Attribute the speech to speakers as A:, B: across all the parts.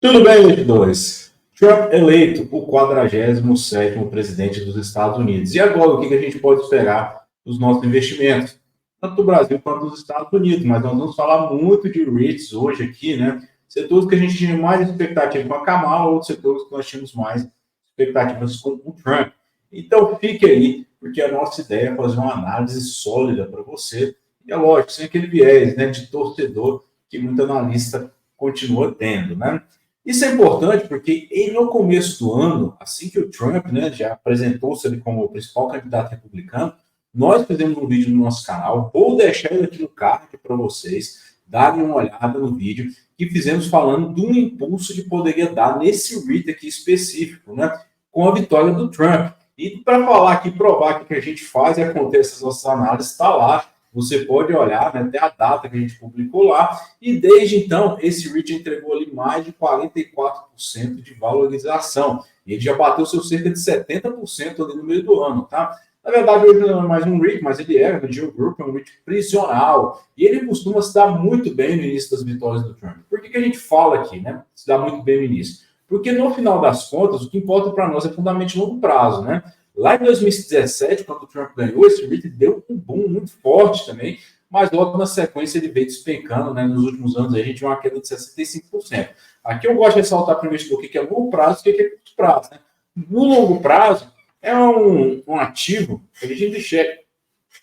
A: Tudo bem, investidores? Trump eleito o 47º presidente dos Estados Unidos. E agora, o que a gente pode esperar dos nossos investimentos? Tanto do Brasil quanto dos Estados Unidos. Mas nós vamos falar muito de REITs hoje aqui, né? Setores que a gente tinha mais expectativa com a Kamala, outros setores que nós tínhamos mais expectativas com o Trump. Então, fique aí, porque a nossa ideia é fazer uma análise sólida para você. E é lógico, sem aquele viés, né, de torcedor que muito analista continua tendo, né? Isso é importante porque no começo do ano, assim que o Trump, né, já apresentou-se ali como o principal candidato republicano, nós fizemos um vídeo no nosso canal, vou deixar ele aqui no card para vocês darem uma olhada no vídeo, que fizemos falando de um impulso que poderia dar nesse REIT aqui específico, né, com a vitória do Trump. E para falar aqui, provar que o que a gente faz e acontece as nossas análises, está lá. Você pode olhar, né, até a data que a gente publicou lá, e desde então, esse REIT entregou ali mais de 44% de valorização. E ele já bateu seu cerca de 70% ali no meio do ano, tá? Na verdade, hoje não é mais um REIT, mas ele é, o Geo Group é um REIT prisional. E ele costuma se dar muito bem no início das vitórias do Trump. Por que a gente fala aqui, né? Se dá muito bem no início? Porque no final das contas, o que importa para nós é fundamentalmente longo prazo, né? Lá em 2017, quando o Trump ganhou, esse REIT deu um boom muito forte também, mas logo na sequência ele veio despencando, né? Nos últimos anos a gente viu uma queda de 65%. Aqui eu gosto de ressaltar para o investidor o que é longo prazo e o que é curto prazo, né? No longo prazo, é um ativo que a gente enxerga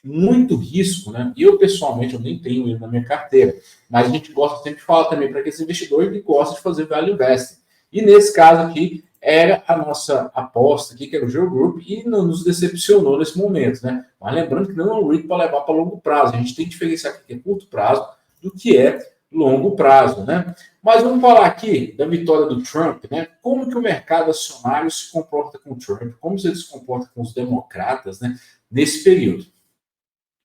A: muito risco, né? Eu, pessoalmente, eu nem tenho ele na minha carteira, mas a gente gosta sempre de falar também para aqueles investidores que gostam de fazer value investing. E nesse caso aqui, era a nossa aposta aqui, que era o Geo Group, e não nos decepcionou nesse momento, né? Mas lembrando que não é um REIT para levar para longo prazo. A gente tem que diferenciar o que é curto prazo do que é longo prazo, né? Mas vamos falar aqui da vitória do Trump, né? Como que o mercado acionário se comporta com o Trump, como ele se comporta com os democratas, né? Nesse período.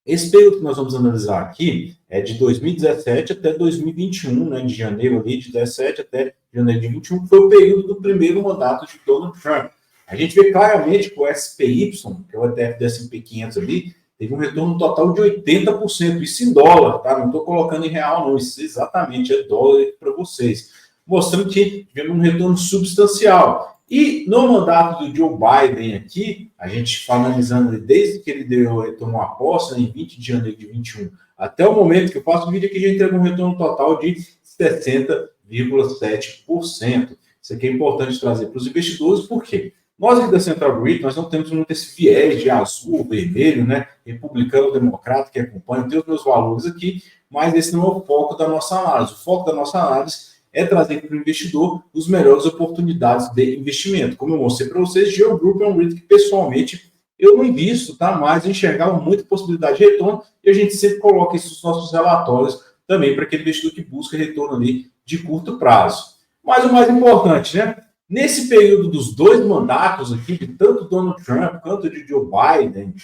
A: Esse período que nós vamos analisar aqui é de 2017 até 2021, né, de janeiro ali de 17 até janeiro de 21, que foi o período do primeiro mandato de Donald Trump. A gente vê claramente que o SPY, que é o ETF do S&P 500 ali, teve um retorno total de 80%, isso em dólar, tá? Não estou colocando em real não, isso exatamente é dólar para vocês, mostrando que tivemos um retorno substancial. E no mandato do Joe Biden aqui, a gente está analisando desde que ele tomou a posse, né, em 20 de janeiro de 21, até o momento que eu faço o vídeo aqui, já entregou um retorno total de 60,7%. Isso aqui é importante trazer para os investidores, por quê? Nós aqui da Central Grid, nós não temos muito esse viés de azul, vermelho, né, republicano, democrata, que acompanha, eu tenho os meus valores aqui, mas esse não é o foco da nossa análise. O foco da nossa análise é trazer para o investidor as melhores oportunidades de investimento. Como eu mostrei para vocês, Geo Group é um REIT que, pessoalmente, eu não invisto, tá? Mas eu enxergava muita possibilidade de retorno e a gente sempre coloca isso nos nossos relatórios também para aquele investidor que busca retorno ali de curto prazo. Mas o mais importante, né? Nesse período dos dois mandatos aqui, de tanto Donald Trump quanto de Joe Biden,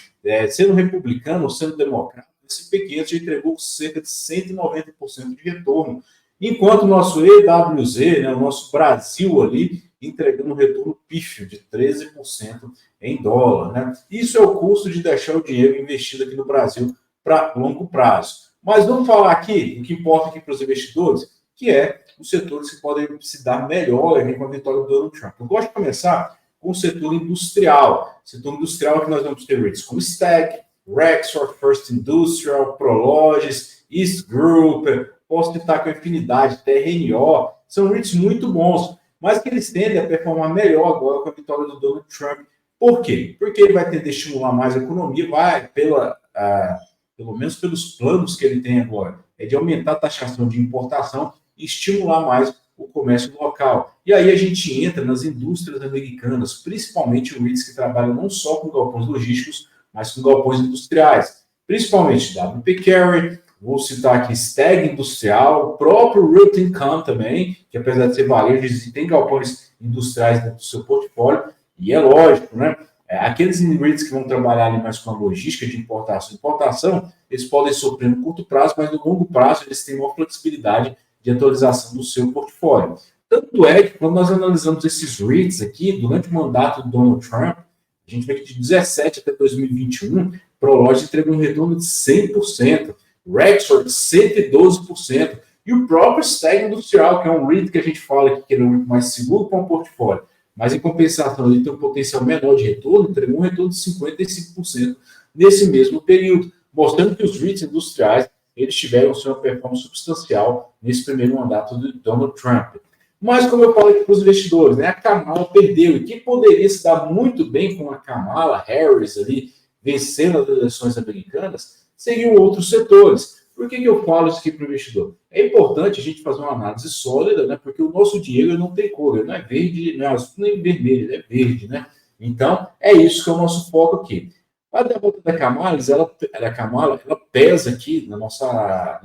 A: sendo republicano ou sendo democrata, esse P500 já entregou cerca de 190% de retorno. Enquanto o nosso EWZ, né, o nosso Brasil ali, entregando um retorno pífio de 13% em dólar. Né? Isso é o custo de deixar o dinheiro investido aqui no Brasil para longo prazo. Mas vamos falar aqui, o que importa aqui para os investidores, que é os setores que podem se dar melhor aqui com a vitória do Donald Trump. Eu gosto de começar com o setor industrial. O setor industrial é que nós vamos ter REITs como Stag, Rexford, First Industrial, Prologis, East Group, posso citar com Infinidade, TRNO, são REITs muito bons, mas que eles tendem a performar melhor agora com a vitória do Donald Trump. Por quê? Porque ele vai tender a estimular mais a economia, pelo menos pelos planos que ele tem agora, é de aumentar a taxação de importação e estimular mais o comércio local. E aí a gente entra nas indústrias americanas, principalmente REITs que trabalham não só com galpões logísticos, mas com galpões industriais, principalmente WP Carey. Vou citar aqui Stag Industrial, o próprio Realty Income também, que apesar de ser varejo, tem galpões industriais dentro do seu portfólio, e é lógico, né? Aqueles REITs que vão trabalhar ali mais com a logística de importação e exportação, eles podem sofrer no curto prazo, mas no longo prazo eles têm uma flexibilidade de atualização do seu portfólio. Tanto é que quando nós analisamos esses REITs aqui, durante o mandato do Donald Trump, a gente vê que de 2017 até 2021, Prologis entregou um retorno de 100%, Rexford 112%, E o próprio Stag Industrial, que é um REIT que a gente fala que é muito mais seguro para um portfólio, mas em compensação ele tem um potencial menor de retorno, entregou um retorno de 55% nesse mesmo período, mostrando que os REITs industriais eles tiveram sua performance substancial nesse primeiro mandato de Donald Trump. Mas, como eu falei para os investidores, né, a Kamala perdeu, e quem poderia se dar muito bem com a Kamala Harris ali, vencendo as eleições americanas, seriam outros setores. Por que eu falo isso aqui para o investidor? É importante a gente fazer uma análise sólida, né, porque o nosso dinheiro não tem cor, ele não é verde, não é azul, nem vermelho, ele é verde, né? Então, é isso que é o nosso foco aqui. A derrota da Kamala, ela pesa aqui na nossa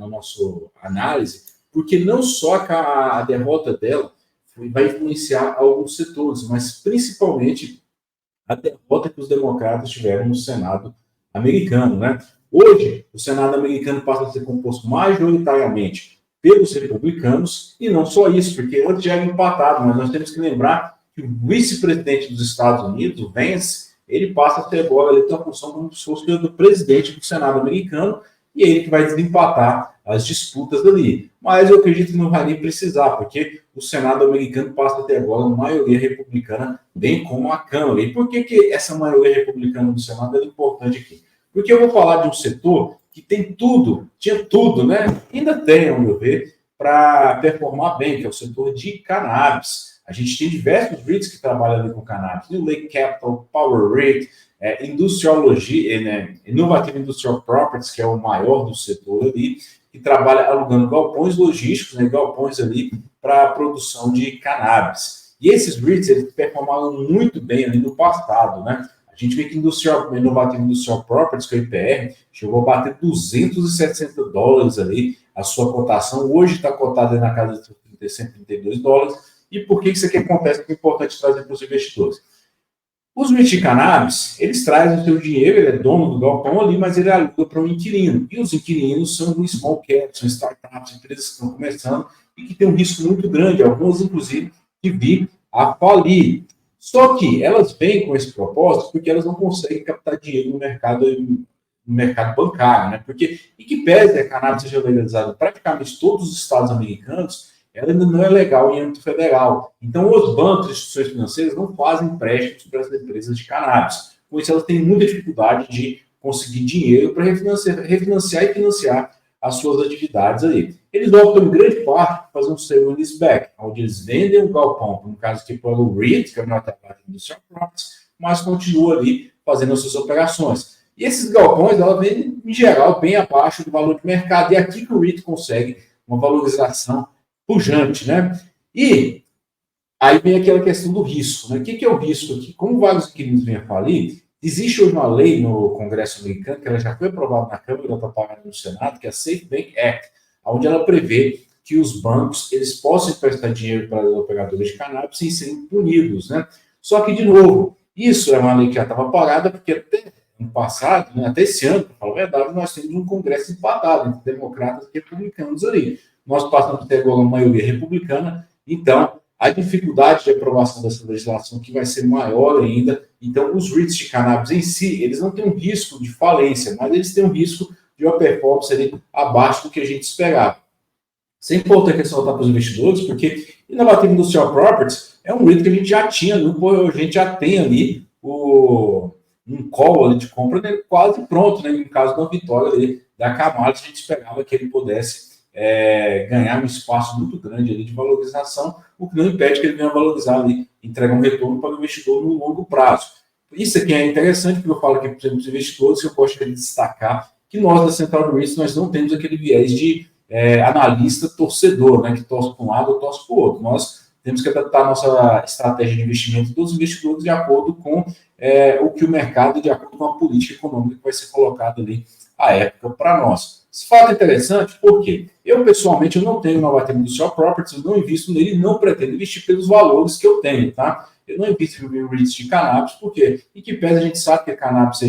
A: análise, porque não só a derrota dela vai influenciar alguns setores, mas principalmente a derrota que os democratas tiveram no Senado americano, né? Hoje, o Senado americano passa a ser composto majoritariamente pelos republicanos, e não só isso, porque antes já era empatado, mas nós temos que lembrar que o vice-presidente dos Estados Unidos, o Vance, ele passa a ter agora a função como se fosse do presidente do Senado americano, e é ele que vai desempatar as disputas ali. Mas eu acredito que não vai nem precisar, porque o Senado americano passa a ter agora uma maioria republicana, bem como a Câmara. E por que essa maioria republicana do Senado é importante aqui? Porque eu vou falar de um setor que tem tudo, tinha tudo, né? Ainda tem, ao meu ver, para performar bem, que é o setor de cannabis. A gente tem diversos REITs que trabalham ali com cannabis, New Lake Capital, Power REIT, Industriologia, né? Innovative Industrial Properties, que é o maior do setor ali, que trabalha alugando galpões logísticos, né? Galpões ali para a produção de cannabis. E esses REITs, eles performaram muito bem ali no passado, né? A gente vê que Innovative Industrial Properties, que é o IPR, chegou a bater $260 ali a sua cotação. Hoje está cotada na casa de $132. E por que isso aqui acontece? Que é importante trazer para os investidores. Os REITs de cannabis, eles trazem o seu dinheiro, ele é dono do galpão ali, mas ele aluga para um inquilino. E os inquilinos são um small cap, são startups, empresas que estão começando e que têm um risco muito grande, algumas, inclusive, de vir a falir. Só que elas vêm com esse propósito porque elas não conseguem captar dinheiro no mercado bancário, né? Porque, em que pese a cannabis seja legalizada em praticamente todos os estados americanos, ela ainda não é legal em âmbito federal. Então, os bancos e instituições financeiras não fazem empréstimos para as empresas de cannabis. Com isso, elas têm muita dificuldade de conseguir dinheiro para refinanciar e financiar as suas atividades aí. Eles optam, em grande parte, por fazer um sale and leaseback, onde eles vendem o galpão, no caso aqui para o REIT, que é o Norte-American Industrial Properties, mas continua ali fazendo as suas operações. E esses galpões, ela vem, em geral, bem abaixo do valor de mercado. E é aqui que o REIT consegue uma valorização pujante, né? E aí vem aquela questão do risco, né? O que é o risco aqui? Como vários inquilinos vêm a falir, existe hoje uma lei no Congresso americano, que ela já foi aprovada na Câmara e já está parada no Senado, que é a Safe Bank Act, onde ela prevê que os bancos eles possam emprestar dinheiro para os operadores de cannabis sem serem punidos, né? Só que, de novo, isso é uma lei que já estava parada, porque até no passado, né, até esse ano, para falar a verdade, nós temos um Congresso empatado entre democratas e republicanos ali. Nós passamos a ter agora uma maioria republicana, então a dificuldade de aprovação dessa legislação que vai ser maior ainda. Então, os REITs de cannabis em si, eles não têm um risco de falência, mas eles têm um risco de uma performance ali abaixo do que a gente esperava. Isso é importante ressaltar para os investidores, porque Innovative Industrial Properties é um REIT que a gente já tinha, a gente já tem ali um call ali de compra, né, quase pronto, né, no caso da vitória ali da Kamala, a gente esperava que ele pudesse ganhar um espaço muito grande ali de valorização, o que não impede que ele venha valorizar ali, entregar um retorno para o investidor no longo prazo. Isso aqui é interessante, porque eu falo aqui para os investidores, que eu gostaria de destacar que nós da Central do Risk, nós não temos aquele viés de analista torcedor, né, que torce para um lado ou torce para o outro. Nós temos que adaptar a nossa estratégia de investimento dos investidores de acordo com o que o mercado, de acordo com a política econômica que vai ser colocada ali à época para nós. Esse fato é interessante porque eu, pessoalmente, eu não tenho Innovative Industrial Properties, eu não invisto nele, não pretendo investir pelos valores que eu tenho, tá? Eu não invisto em REITs de cannabis, porque, em que pese a gente sabe que a cannabis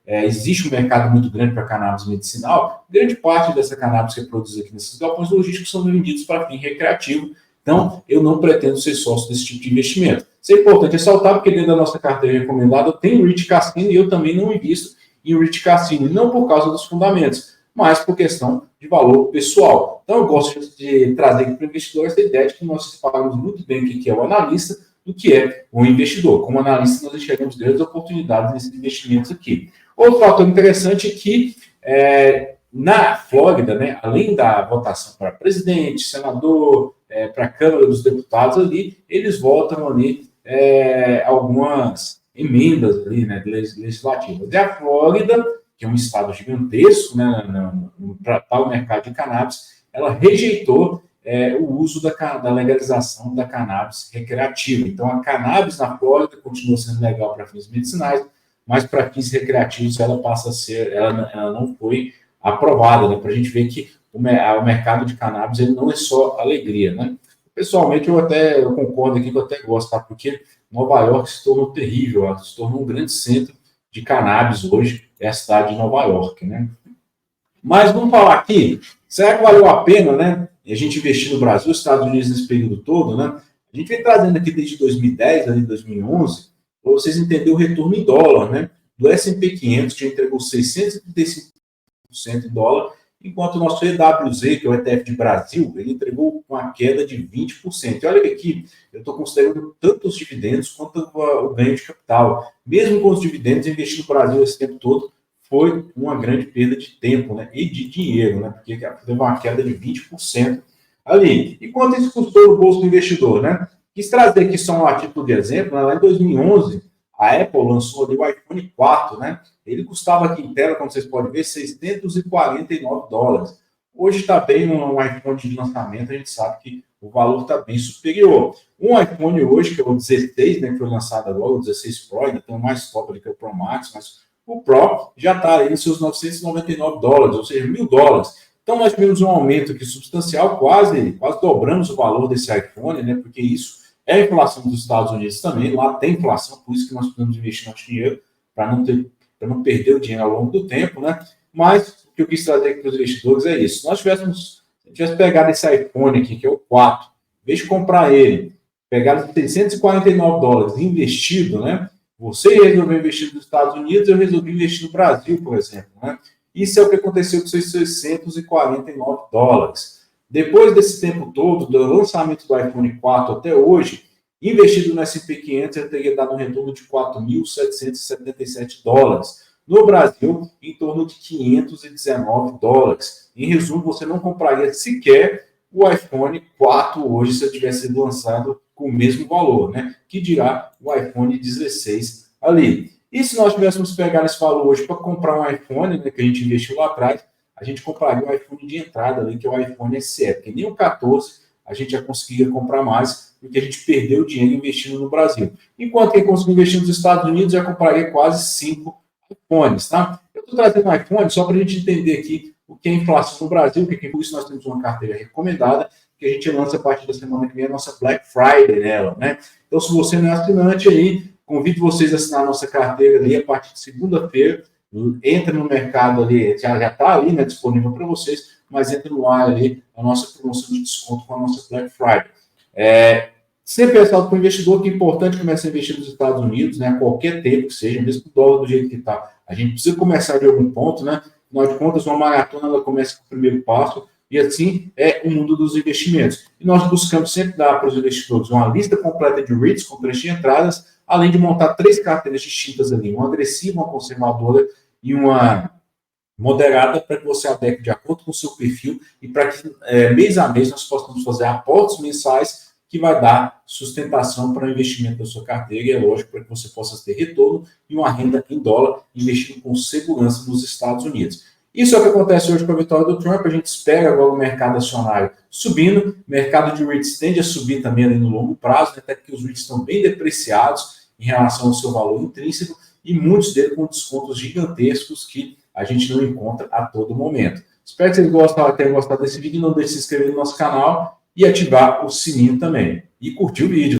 A: existe um mercado muito grande para cannabis medicinal, grande parte dessa cannabis que é produzida aqui nesses galpões logísticos são vendidos para fim recreativo, então eu não pretendo ser sócio desse tipo de investimento. Isso é importante ressaltar, porque dentro da nossa carteira recomendada eu tenho REIT Cassino e eu também não invisto em REIT Cassino, não por causa dos fundamentos, mas por questão de valor pessoal. Então, eu gosto de trazer aqui para o investidor essa ideia de que nós separamos muito bem o que é o analista do que é o investidor. Como analista, nós enxergamos grandes oportunidades nesses investimentos aqui. Outro fator interessante é que na Flórida, né, além da votação para presidente, senador, para a Câmara dos Deputados ali, eles votam ali algumas emendas ali, né, legislativas. E a Flórida, que é um estado gigantesco, né, para o mercado de cannabis, ela rejeitou o uso da legalização da cannabis recreativa. Então, a cannabis na Flórida continua sendo legal para fins medicinais, mas para fins recreativos ela passa a ser, ela não foi aprovada, né? Para a gente ver que o mercado de cannabis ele não é só alegria, né? Pessoalmente, eu concordo aqui, que eu até gosto, tá? Porque Nova York se tornou terrível, se tornou um grande centro de cannabis hoje, é a cidade de Nova York, né? Mas vamos falar aqui, será que valeu a pena, né? A gente investir no Brasil, Estados Unidos nesse período todo, né? A gente vem trazendo aqui desde 2010, ali 2011, para vocês entenderem o retorno em dólar, né? Do S&P 500, que entregou 635% em dólar, enquanto o nosso EWZ, que é o ETF de Brasil, ele entregou uma queda de 20%. E olha que aqui eu estou considerando tanto os dividendos quanto o ganho de capital. Mesmo com os dividendos, investir no Brasil esse tempo todo foi uma grande perda de tempo, né? E de dinheiro, né? Porque teve uma queda de 20% ali. E quanto isso custou no bolso do investidor, né? Quis trazer aqui só um título de exemplo, né? Lá em 2011, a Apple lançou ali o iPhone 4, né? Ele custava aqui em tela, como vocês podem ver, $649. Hoje está bem um iPhone de lançamento, a gente sabe que o valor está bem superior. Um iPhone hoje, que é o 16, né, que foi lançado agora, o 16 Pro, ainda tem o mais top ali que é o Pro Max, mas o Pro já está aí nos seus $999, ou seja, $1.000. Então nós tivemos um aumento aqui substancial, quase dobramos o valor desse iPhone, né, porque isso é a inflação dos Estados Unidos também, lá tem inflação, por isso que nós precisamos investir nosso dinheiro para não perder o dinheiro ao longo do tempo, né? Mas o que eu quis trazer aqui para os investidores é isso. Se nós tivéssemos pegado esse iPhone aqui, que é o 4, em vez de comprar ele, pegar $649 e investido, né? Você resolveu investir nos Estados Unidos, eu resolvi investir no Brasil, por exemplo, né? Isso é o que aconteceu com esses $649. Depois desse tempo todo, do lançamento do iPhone 4 até hoje, investido no S&P 500, ele teria dado um retorno de $4.777. No Brasil, em torno de $519. Em resumo, você não compraria sequer o iPhone 4 hoje se ele tivesse sido lançado com o mesmo valor, né? Que dirá o iPhone 16 ali. E se nós tivéssemos pegado esse valor hoje para comprar um iPhone, né, que a gente investiu lá atrás, a gente compraria o iPhone de entrada ali, que é o iPhone SE, porque nem o 14 a gente já conseguia comprar mais, porque a gente perdeu dinheiro investindo no Brasil. Enquanto quem conseguiu investir nos Estados Unidos já compraria quase 5 iPhones, tá? Eu estou trazendo um iPhone só para a gente entender aqui o que é inflação no Brasil, porque por isso nós temos uma carteira recomendada, que a gente lança a partir da semana que vem a nossa Black Friday nela, né? Então, se você não é assinante aí, convido vocês a assinar a nossa carteira ali a partir de segunda-feira. Entra no mercado ali, já está ali, né, disponível para vocês, mas entra no ar ali a nossa promoção de desconto com a nossa Black Friday. Sempre ressalto para o investidor que é importante começar a investir nos Estados Unidos, né, a qualquer tempo que seja, mesmo com o dólar do jeito que está. A gente precisa começar de algum ponto, né? Afinal de contas, uma maratona ela começa com o primeiro passo, e assim é o mundo dos investimentos. E nós buscamos sempre dar para os investidores uma lista completa de REITs com preço de entradas, além de montar 3 carteiras distintas ali, uma agressiva, uma conservadora e uma moderada, para que você adeque de acordo com o seu perfil e para que mês a mês nós possamos fazer aportes mensais que vai dar sustentação para o investimento da sua carteira e é lógico para que você possa ter retorno e uma renda em dólar investindo com segurança nos Estados Unidos. Isso é o que acontece hoje com a vitória do Trump. A gente espera agora o mercado acionário subindo, o mercado de REITs tende a subir também ali no longo prazo, né, até porque os REITs estão bem depreciados em relação ao seu valor intrínseco e muitos deles com descontos gigantescos que a gente não encontra a todo momento. Espero que vocês tenham gostado desse vídeo. Não deixe de se inscrever no nosso canal e ativar o sininho também. E curtir o vídeo.